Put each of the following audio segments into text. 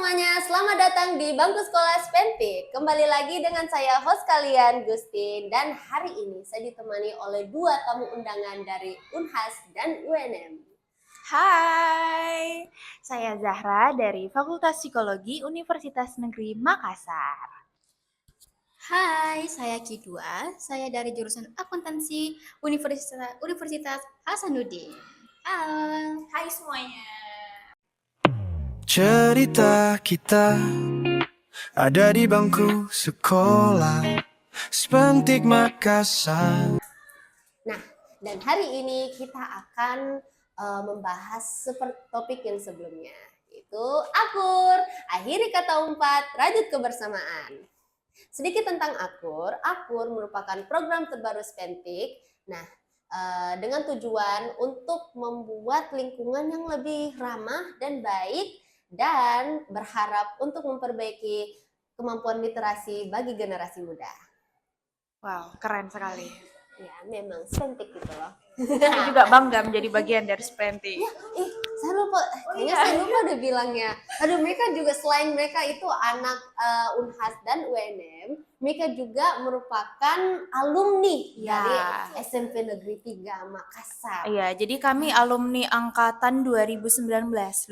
semuanya, selamat datang di Bangku Sekolah Spentik. Kembali lagi dengan saya host kalian, Gustin. Dan hari ini saya ditemani oleh dua tamu undangan dari Unhas dan UNM. Hai, saya Zahra dari Fakultas Psikologi Universitas Negeri Makassar. Hai, saya Ki2, saya dari jurusan Akuntansi Universitas Hasanuddin. Hai semuanya. Cerita kita ada di bangku sekolah Spentik Makassar. Nah, dan hari ini kita akan membahas seperti topik yang sebelumnya, yaitu akur, akhiri kata umpat, rajut kebersamaan. Sedikit tentang akur merupakan program terbaru Spentik. Nah, dengan tujuan untuk membuat lingkungan yang lebih ramah dan baik dan berharap untuk memperbaiki kemampuan literasi bagi generasi muda. Wow, keren sekali. Ya, memang Spentik gitu loh. Saya juga bangga menjadi bagian dari Spentik. Saya lupa, kayaknya saya lupa deh bilangnya. Aduh, mereka juga selain mereka itu anak Unhas dan UNM, mereka juga merupakan alumni dari SMP Negeri 3 Makassar. Iya, jadi kami alumni angkatan 2019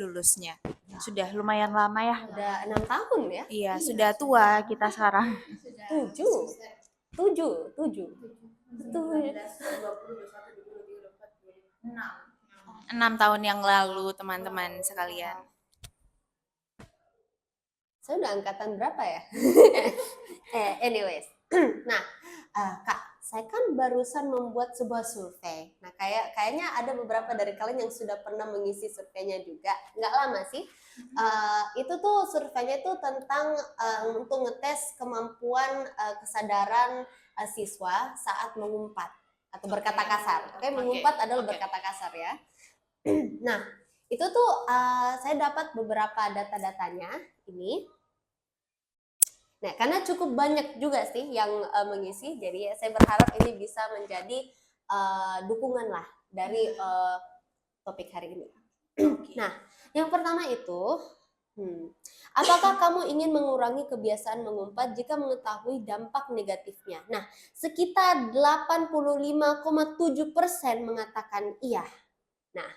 lulusnya. Sudah lumayan lama ya. Udah 6 tahun ya? Iya, sudah tua kita sekarang. 6 tahun yang lalu, teman-teman sekalian. Saya udah angkatan berapa ya? Anyways. Nah, Kak, saya kan barusan membuat sebuah survei. Nah, kayaknya ada beberapa dari kalian yang sudah pernah mengisi surveinya juga. Nggak lama sih. Itu tuh surveinya tuh tentang untuk ngetes kemampuan kesadaran siswa saat mengumpat atau berkata kasar. Oke, mengumpat adalah berkata kasar ya. Nah, itu tuh saya dapat beberapa data-datanya ini. Nah, karena cukup banyak juga sih yang mengisi, jadi saya berharap ini bisa menjadi dukungan lah dari topik hari ini. Nah, yang pertama itu, apakah kamu ingin mengurangi kebiasaan mengumpat jika mengetahui dampak negatifnya? Nah, sekitar 85,7% mengatakan iya. Nah,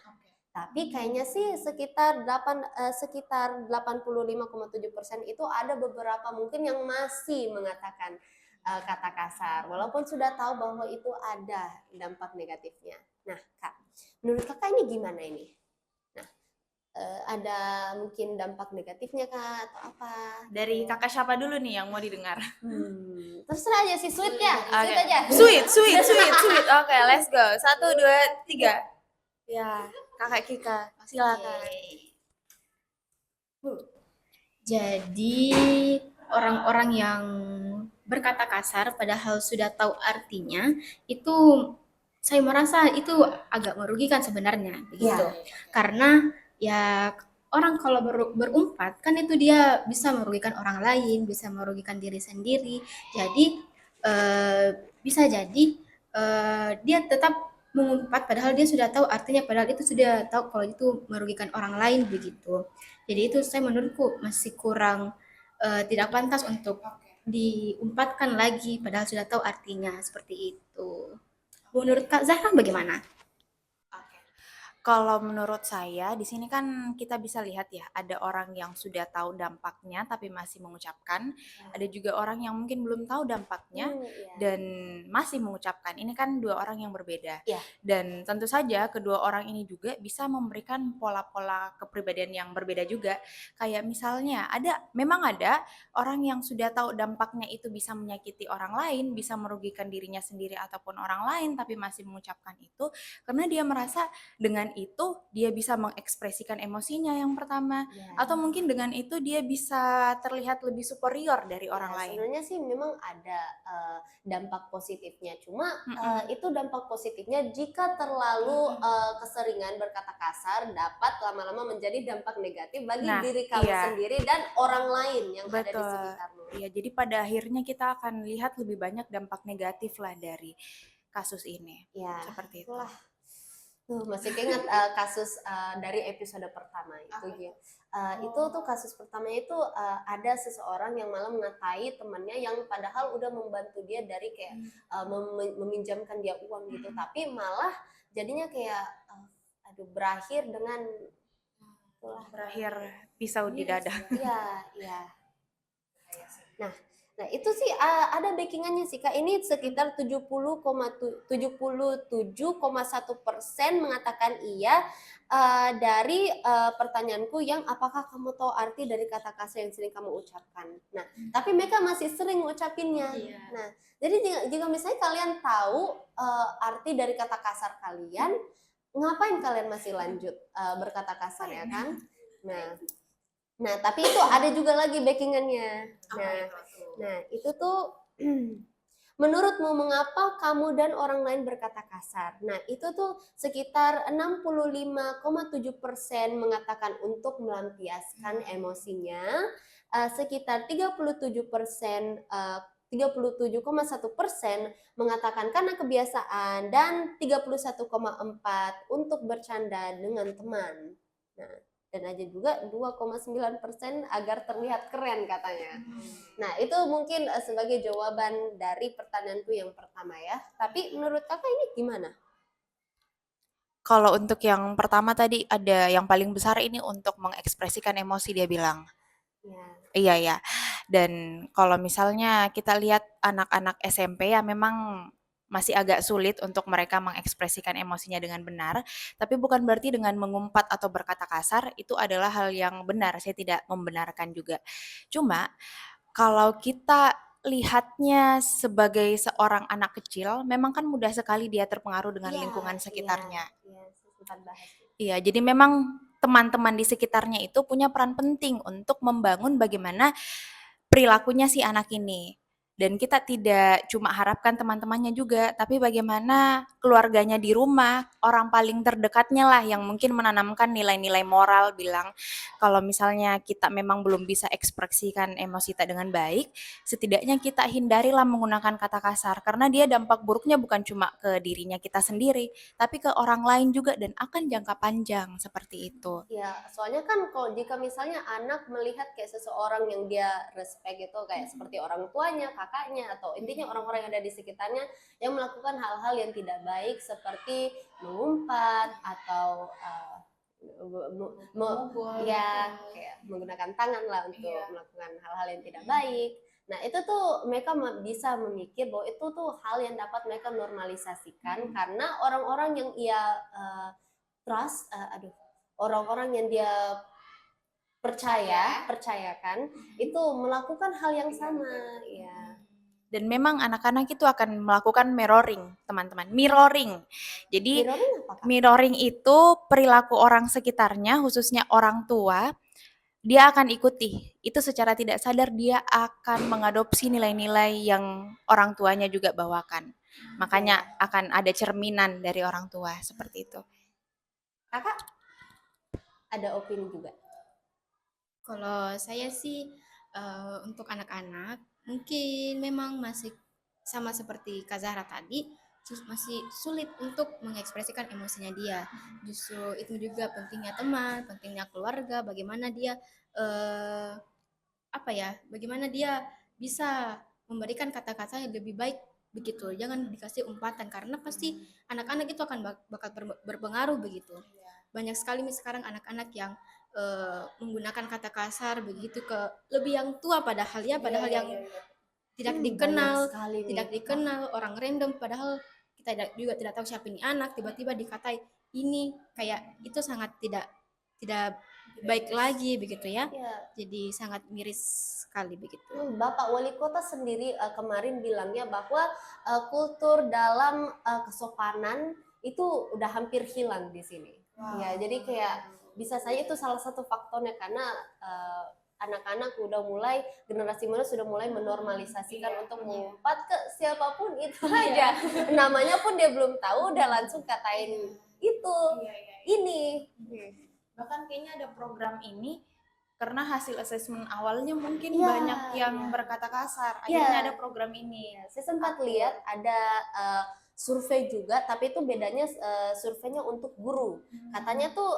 tapi kayaknya sih sekitar 85,7% itu ada beberapa mungkin yang masih mengatakan kata kasar, walaupun sudah tahu bahwa itu ada dampak negatifnya. Nah, Kak, menurut Kakak ini gimana ini? Nah, ada mungkin dampak negatifnya Kak atau apa? Dari kakak siapa dulu nih yang mau didengar? Terserah aja sih, sweet ya, sweet aja. Sweet. Oke, let's go. 1, 2, 3. Ya, kakak Kika, silakan. Jadi, orang-orang yang berkata kasar padahal sudah tahu artinya, itu saya merasa itu agak merugikan sebenarnya, begitu. Karena ya orang kalau berumpat kan itu dia bisa merugikan orang lain, bisa merugikan diri sendiri. Jadi bisa jadi dia tetap mengumpat padahal dia sudah tahu artinya, padahal itu sudah tahu kalau itu merugikan orang lain begitu. Jadi itu saya menurutku masih kurang tidak pantas untuk diumpatkan lagi padahal sudah tahu artinya, seperti itu. Menurut Kak Zahra bagaimana? Kalau menurut saya, di sini kan kita bisa lihat ya, ada orang yang sudah tahu dampaknya tapi masih mengucapkan, ada juga orang yang mungkin belum tahu dampaknya dan masih mengucapkan. Ini kan dua orang yang berbeda. Dan tentu saja kedua orang ini juga bisa memberikan pola-pola kepribadian yang berbeda juga. Kayak misalnya memang ada orang yang sudah tahu dampaknya itu bisa menyakiti orang lain, bisa merugikan dirinya sendiri ataupun orang lain, tapi masih mengucapkan itu karena dia merasa dengan itu dia bisa mengekspresikan emosinya yang pertama, atau mungkin dengan itu dia bisa terlihat lebih superior dari orang lain. Sebenarnya sih memang ada dampak positifnya, cuma itu dampak positifnya jika terlalu keseringan berkata kasar dapat lama-lama menjadi dampak negatif bagi diri kamu sendiri dan orang lain yang ada di sekitarmu. Iya, jadi pada akhirnya kita akan lihat lebih banyak dampak negatif lah dari kasus ini. Seperti itu. Masih ingat kasus dari episode pertama itu ya. Itu tuh kasus pertamanya itu ada seseorang yang malah mengatai temannya yang padahal udah membantu dia dari kayak meminjamkan dia uang gitu, tapi malah jadinya kayak berakhir dengan Berakhir pisau di dada. iya iya. Nah, itu sih ada backingannya sih Kak. Ini sekitar 77,1% mengatakan iya dari pertanyaanku yang apakah kamu tahu arti dari kata kasar yang sering kamu ucapkan. Nah, tapi mereka masih sering ngucapinnya. Nah, jadi jika misalnya kalian tahu arti dari kata kasar kalian, ngapain kalian masih lanjut berkata kasar ya kan? Nah, tapi itu ada juga lagi backingannya. Nah, itu tuh menurutmu mengapa kamu dan orang lain berkata kasar? Nah, itu tuh sekitar 65,7% mengatakan untuk melampiaskan emosinya, sekitar 37,1% mengatakan karena kebiasaan, dan 31,4% untuk bercanda dengan teman. Nah, dan ada juga 2,9% agar terlihat keren katanya. Nah, itu mungkin sebagai jawaban dari pertanyaanku yang pertama ya. Tapi menurut kakak ini gimana? Kalau untuk yang pertama tadi ada yang paling besar ini untuk mengekspresikan emosi dia bilang. Ya. Iya ya. Dan kalau misalnya kita lihat anak-anak SMP ya memang masih agak sulit untuk mereka mengekspresikan emosinya dengan benar, tapi bukan berarti dengan mengumpat atau berkata kasar itu adalah hal yang benar. Saya tidak membenarkan juga. Cuma kalau kita lihatnya sebagai seorang anak kecil, memang kan mudah sekali dia terpengaruh dengan lingkungan sekitarnya. Iya, sempat bahas. Iya, jadi memang teman-teman di sekitarnya itu punya peran penting untuk membangun bagaimana perilakunya si anak ini. Dan kita tidak cuma harapkan teman-temannya juga, tapi bagaimana keluarganya di rumah, orang paling terdekatnya lah yang mungkin menanamkan nilai-nilai moral, bilang kalau misalnya kita memang belum bisa ekspresikan emosi kita dengan baik, setidaknya kita hindarilah menggunakan kata kasar, karena dia dampak buruknya bukan cuma ke dirinya kita sendiri, tapi ke orang lain juga dan akan jangka panjang seperti itu. Ya, soalnya kan kalau jika misalnya anak melihat kayak seseorang yang dia respect gitu, kayak seperti orang tuanya, kakaknya, atau intinya orang-orang yang ada di sekitarnya yang melakukan hal-hal yang tidak baik seperti mengumpat atau ya kayak menggunakan tangan lah untuk melakukan hal-hal yang tidak baik. Nah, itu tuh mereka bisa memikir bahwa itu tuh hal yang dapat mereka normalisasikan karena orang-orang yang ia trust, orang-orang yang dia percayakan itu melakukan hal yang sama ya. Dan memang anak-anak itu akan melakukan mirroring, teman-teman. Mirroring. Jadi mirroring itu perilaku orang sekitarnya, khususnya orang tua, dia akan ikuti. Itu secara tidak sadar dia akan mengadopsi nilai-nilai yang orang tuanya juga bawakan. Makanya akan ada cerminan dari orang tua seperti itu. Kakak ada opini juga? Kalau saya sih untuk anak-anak mungkin memang masih sama seperti Kak Zahra tadi, masih sulit untuk mengekspresikan emosinya dia. Justru itu juga pentingnya teman, pentingnya keluarga, bagaimana dia bagaimana dia bisa memberikan kata-kata yang lebih baik begitu. Jangan dikasih umpatan karena pasti anak-anak itu akan bakal berpengaruh begitu. Banyak sekali sekarang anak-anak yang menggunakan kata kasar begitu ke lebih yang tua padahal yang tidak dikenal orang random, padahal kita juga tidak tahu siapa ini anak, tiba-tiba dikatai ini, kayak itu sangat tidak baik lagi begitu ya. Jadi sangat miris sekali begitu. Bapak Wali Kota sendiri kemarin bilangnya bahwa kultur dalam kesopanan itu udah hampir hilang di sini. Ya, jadi kayak bisa saja itu salah satu faktornya karena anak-anak generasi muda sudah mulai menormalisasikan untuk mengumpat ke siapapun itu aja. Namanya pun dia belum tahu udah langsung katain itu. Ini. Bahkan kayaknya ada program ini karena hasil asesmen awalnya mungkin banyak yang berkata kasar. Akhirnya ada program ini. Saya sempat lihat ada survei juga, tapi itu bedanya surveinya untuk guru. Katanya tuh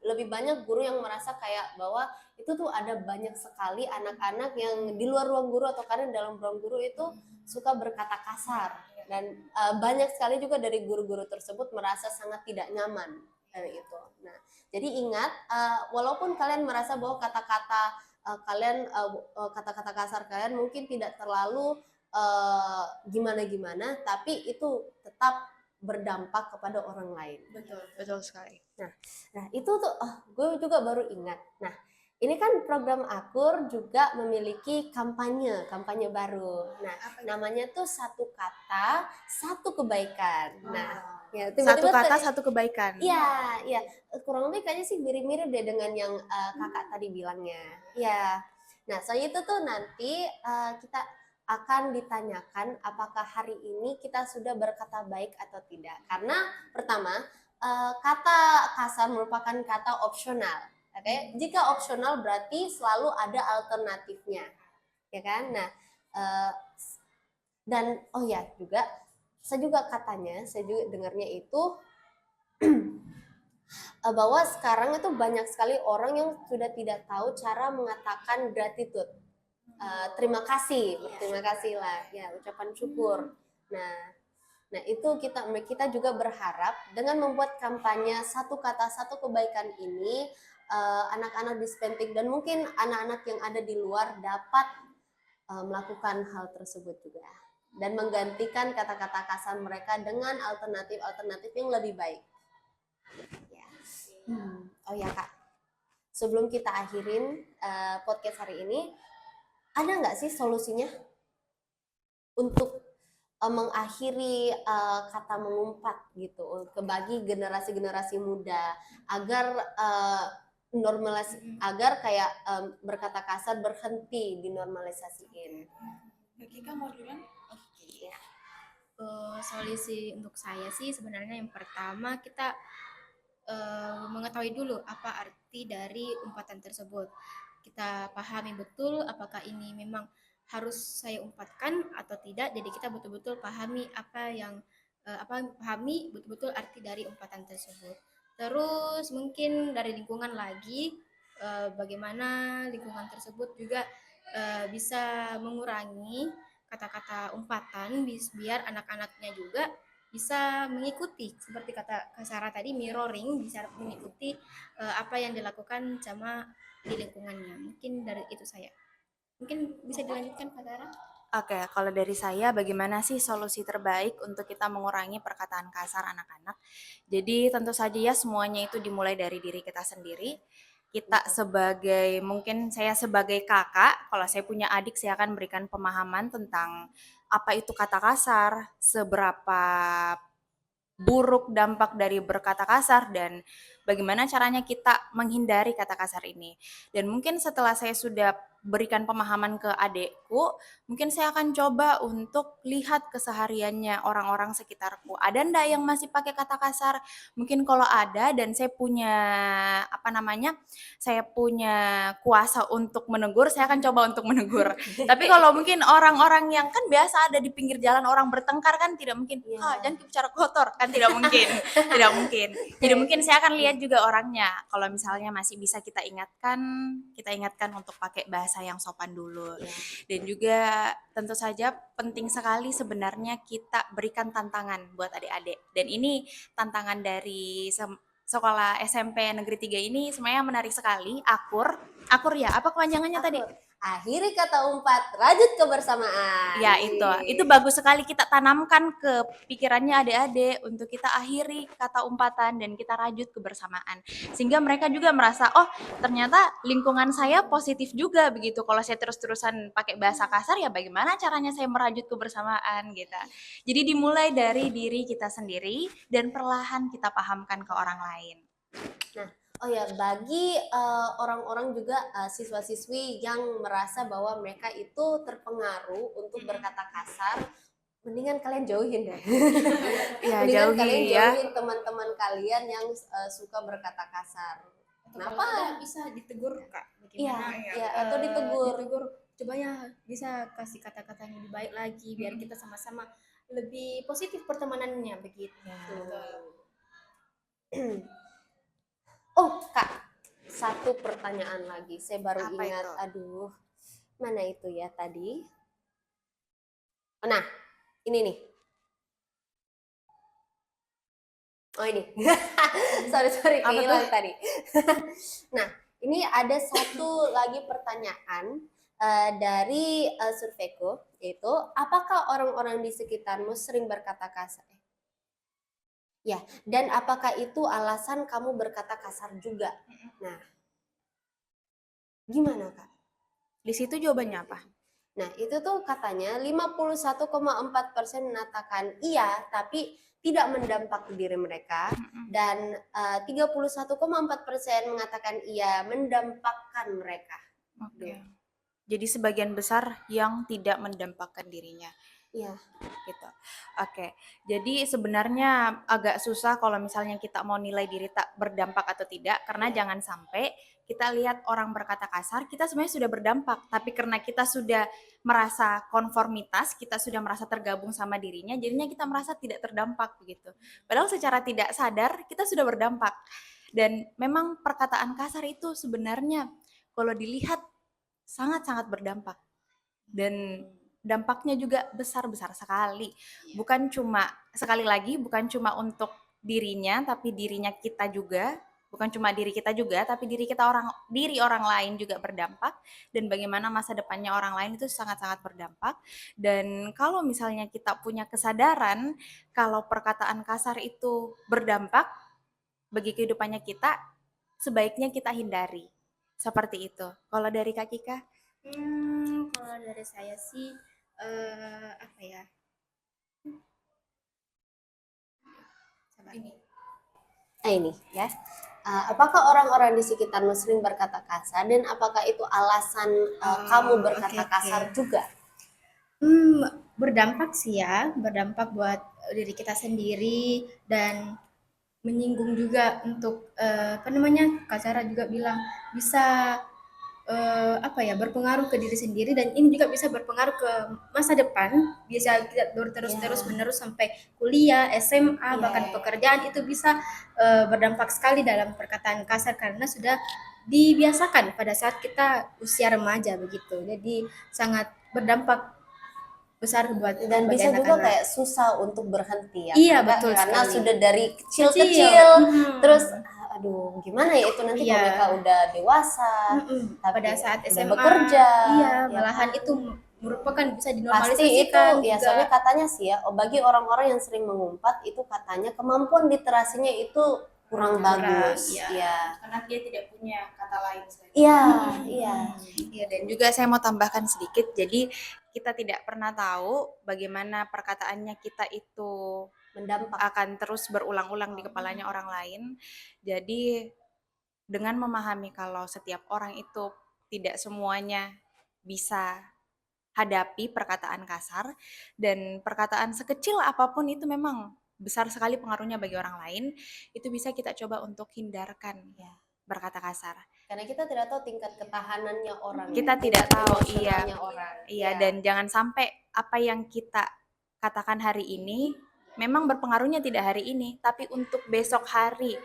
lebih banyak guru yang merasa kayak bahwa itu tuh ada banyak sekali anak-anak yang di luar ruang guru atau kadang dalam ruang guru itu suka berkata kasar, dan banyak sekali juga dari guru-guru tersebut merasa sangat tidak nyaman dari itu. Nah, jadi ingat, walaupun kalian merasa bahwa kata-kata kasar kalian mungkin tidak terlalu gimana-gimana, tapi itu tetap berdampak kepada orang lain. Betul sekali. Nah, itu tuh gue juga baru ingat. Nah, ini kan program Akur juga memiliki kampanye baru. Nah, namanya tuh satu kata, satu kebaikan. Nah, ya, Satu kata, satu kebaikan. Iya, kurang lebih kayaknya sih mirip-mirip deh dengan yang kakak tadi bilangnya. Iya. Nah, soalnya itu tuh nanti kita akan ditanyakan apakah hari ini kita sudah berkata baik atau tidak. Karena pertama, kata kasar merupakan kata opsional. Oke, jika opsional berarti selalu ada alternatifnya, ya kan? Nah, dan oh ya juga, saya juga dengarnya itu bahwa sekarang itu banyak sekali orang yang sudah tidak tahu cara mengatakan gratitude. Terima kasih, berterima kasih lah, ya, ucapan syukur. Nah itu kita juga berharap dengan membuat kampanye satu kata satu kebaikan ini, anak-anak di Spentik dan mungkin anak-anak yang ada di luar dapat melakukan hal tersebut juga dan menggantikan kata-kata kasar mereka dengan alternatif yang lebih baik. Ya. Oh ya Kak, sebelum kita akhirin podcast hari ini, ada nggak sih solusinya untuk mengakhiri kata mengumpat gitu bagi generasi-generasi muda agar agar kayak berkata kasar berhenti dinormalisasiin. Kika mau duluan? Ya. Solusi untuk saya sih sebenarnya yang pertama kita mengetahui dulu apa arti dari umpatan tersebut. Kita pahami betul apakah ini memang harus saya umpatkan atau tidak. Jadi kita betul-betul pahami pahami betul-betul arti dari umpatan tersebut. Terus mungkin dari lingkungan lagi, bagaimana lingkungan tersebut juga bisa mengurangi kata-kata umpatan biar anak-anaknya juga bisa mengikuti seperti kata Kak Sarah tadi, mirroring, bisa mengikuti apa yang dilakukan sama di lingkungannya. Mungkin dari itu saya. Mungkin bisa dilanjutkan Kak Sarah? Oke, kalau dari saya bagaimana sih solusi terbaik untuk kita mengurangi perkataan kasar anak-anak? Jadi tentu saja ya semuanya itu dimulai dari diri kita sendiri. Kita mungkin saya sebagai kakak, kalau saya punya adik saya akan berikan pemahaman tentang apa itu kata kasar, seberapa buruk dampak dari berkata kasar dan bagaimana caranya kita menghindari kata kasar ini. Dan mungkin setelah saya sudah berikan pemahaman ke adekku, mungkin saya akan coba untuk lihat kesehariannya orang-orang sekitarku. Ada ndak yang masih pakai kata kasar? Mungkin kalau ada dan saya punya saya punya kuasa untuk menegur, saya akan coba untuk menegur. Tapi kalau mungkin orang-orang yang kan biasa ada di pinggir jalan orang bertengkar kan tidak mungkin, jangan bicara kotor kan tidak mungkin, tidak mungkin. Jadi mungkin saya akan lihat juga orangnya. Kalau misalnya masih bisa kita ingatkan untuk pakai bahasa yang sopan dulu. Dan juga tentu saja penting sekali sebenarnya kita berikan tantangan buat adik-adik. Dan ini tantangan dari sekolah SMP Negeri 3 ini sebenarnya menarik sekali. Akur ya, apa kepanjangannya tadi? Akhiri kata umpat, rajut kebersamaan. Ya itu bagus sekali kita tanamkan ke pikirannya adik-adik untuk kita akhiri kata umpatan dan kita rajut kebersamaan. Sehingga mereka juga merasa, oh ternyata lingkungan saya positif juga begitu. Kalau saya terus-terusan pakai bahasa kasar ya bagaimana caranya saya merajut kebersamaan gitu. Jadi dimulai dari diri kita sendiri dan perlahan kita pahamkan ke orang lain. Nah, oh ya, bagi orang-orang juga siswa-siswi yang merasa bahwa mereka itu terpengaruh untuk berkata kasar, mendingan kalian jauhin deh. Ya, Mendingan kalian ya. jauhin teman-teman kalian yang suka berkata kasar. Kenapa? Bisa ditegur Kak. Iya, atau ditegur. Coba ya bisa kasih kata-kata yang lebih baik lagi biar kita sama-sama lebih positif pertemanannya begitu. Oh, Kak, satu pertanyaan lagi. Saya baru Apa ingat. itu? Aduh, mana itu ya tadi? Oh, nah, ini nih. Oh, ini. Sorry, Apa kehilang tuh? tadi. Nah, ini ada satu lagi pertanyaan dari surveiku, yaitu apakah orang-orang di sekitarmu sering berkata kasar? Ya, dan apakah itu alasan kamu berkata kasar juga? Nah, gimana, Kak? Di situ jawabannya apa? Nah, itu tuh katanya 51,4% mengatakan iya, tapi tidak mendampak ke diri mereka, dan 31,4% mengatakan iya, mendampakkan mereka. Oke. Jadi sebagian besar yang tidak mendampakkan dirinya. Iya. Gitu. Oke. Jadi sebenarnya agak susah kalau misalnya kita mau nilai diri tak berdampak atau tidak, karena jangan sampai kita lihat orang berkata kasar, kita sebenarnya sudah berdampak, tapi karena kita sudah merasa konformitas, kita sudah merasa tergabung sama dirinya, jadinya kita merasa tidak terdampak begitu. Padahal secara tidak sadar kita sudah berdampak. Dan memang perkataan kasar itu sebenarnya kalau dilihat sangat-sangat berdampak. Dan dampaknya juga besar-besar sekali. Bukan cuma, sekali lagi, bukan cuma untuk dirinya, tapi dirinya kita juga. Bukan cuma diri kita juga, tapi diri orang lain juga berdampak, dan bagaimana masa depannya orang lain itu sangat-sangat berdampak. Dan kalau misalnya kita punya kesadaran kalau perkataan kasar itu berdampak bagi kehidupannya kita, sebaiknya kita hindari. Seperti itu. Kalau dari Kak Kika? Kalau dari saya sih apa ya? Sabar. Ini ya. Apakah orang-orang di sekitarmu sering berkata kasar, dan apakah itu alasan kamu berkata oke. kasar juga? Berdampak sih ya, berdampak buat diri kita sendiri dan menyinggung juga untuk apa namanya, Kak Sarah juga bilang bisa apa ya, berpengaruh ke diri sendiri, dan ini juga bisa berpengaruh ke masa depan, bisa kita terus menerus sampai kuliah, SMA, bahkan pekerjaan itu bisa berdampak sekali dalam perkataan kasar karena sudah dibiasakan pada saat kita usia remaja begitu. Jadi sangat berdampak besar buat Dan bagi bisa juga anak-anak. kayak susah untuk berhenti ya, Iya, kan, Kak? betul Karena sekali. sudah dari Kecil. kecil-kecil, Mhm. terus aduh gimana ya itu nanti kalau Iya. mereka udah dewasa, tapi Pada saat udah SMA, bekerja, iya, ya malahan kan? itu merupakan bisa Pasti itu dinormalisasikan ya, juga. soalnya katanya sih ya, bagi orang-orang yang sering mengumpat itu katanya kemampuan literasinya itu kurang bagus. iya. Ya. Karena dia tidak punya kata lain selain Iya, iya. Iya, dan juga saya mau tambahkan sedikit, jadi kita tidak pernah tahu bagaimana perkataannya kita itu Mendampak. akan terus berulang-ulang di kepalanya orang lain. Jadi dengan memahami kalau setiap orang itu tidak semuanya bisa hadapi perkataan kasar, dan perkataan sekecil apapun itu memang besar sekali pengaruhnya bagi orang lain, itu bisa kita coba untuk hindarkan Ya. berkata kasar. Karena kita tidak tahu tingkat ketahanannya orang. Kita ya, tidak tingkat tahu, emosionalnya orang. iya, dan jangan sampai apa yang kita katakan hari ini memang berpengaruhnya tidak hari ini, tapi untuk besok hari.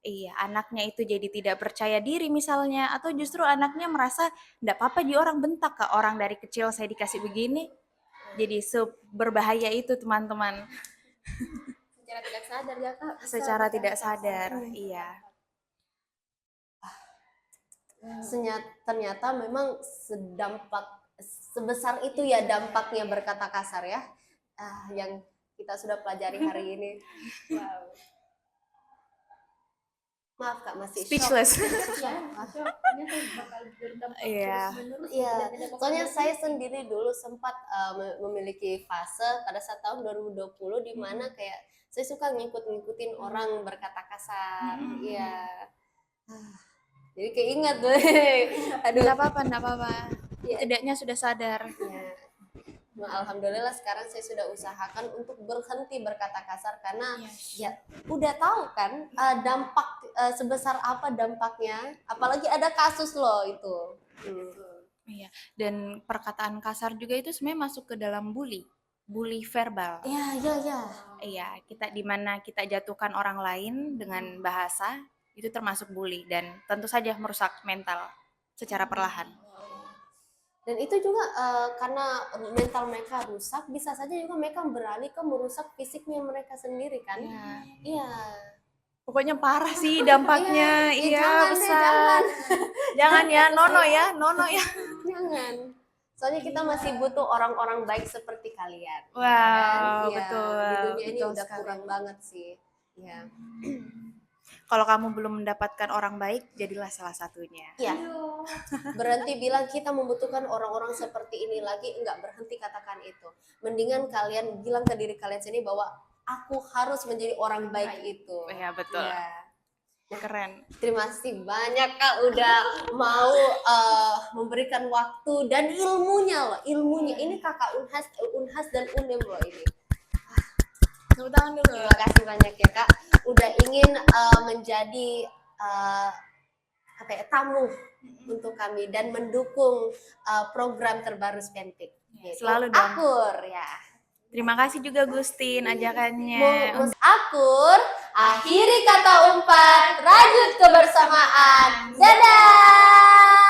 Iya, anaknya itu jadi tidak percaya diri misalnya, atau justru anaknya merasa enggak apa-apa dia orang bentak, ke orang dari kecil saya dikasih begini. Jadi berbahaya itu teman-teman. Secara tidak sadar ya Kak. Secara tidak sadar, iya. Ternyata memang sebesar itu ya dampaknya berkata kasar ya, yang kita sudah pelajari hari ini. Wow. Maaf Kak, masih Speechless. Iya. Iya, soalnya saya sendiri dulu sempat memiliki fase pada saat tahun 2020 di mana kayak saya suka ngikutin orang berkata kasar. Iya. Jadi keinget deh. Aduh. Enggak apa-apa. Setidaknya sudah sadar. Ya. Nah, alhamdulillah sekarang saya sudah usahakan untuk berhenti berkata kasar karena ya udah tahu kan dampak sebesar apa dampaknya, apalagi ada kasus loh itu. Iya, dan perkataan kasar juga itu sebenarnya masuk ke dalam bully. bully verbal. Ya. Iya, dimana kita jatuhkan orang lain dengan bahasa itu termasuk bully dan tentu saja merusak mental secara perlahan. Dan itu juga karena mental mereka rusak, bisa saja juga mereka beralih ke merusak fisiknya mereka sendiri kan. Iya. Pokoknya parah sih dampaknya. Iya, jangan deh, besar. Jangan ya, nono ya. Jangan. Soalnya kita masih butuh orang-orang baik seperti kalian. Wow, kan? Iya, betul. Di dunia ini betul udah sekali. kurang banget sih. Ya. Kalau kamu belum mendapatkan orang baik, jadilah salah satunya. Iya. Berhenti bilang kita membutuhkan orang-orang seperti ini lagi, enggak, berhenti katakan itu. Mendingan kalian bilang ke diri kalian sendiri bahwa aku harus menjadi orang baik itu. Iya, betul. Ya. Keren. Terima kasih banyak Kak udah mau memberikan waktu dan ilmunya loh, ilmunya. Ini Kakak Unhas dan Unem loh ini. Tepuk tangan dulu. Terima kasih banyak ya Kak, udah ingin menjadi tamu untuk kami dan mendukung program terbaru Spentik. Selalu dong. Akur ya. Terima kasih juga Gustin ajakannya. Akur, akhiri kata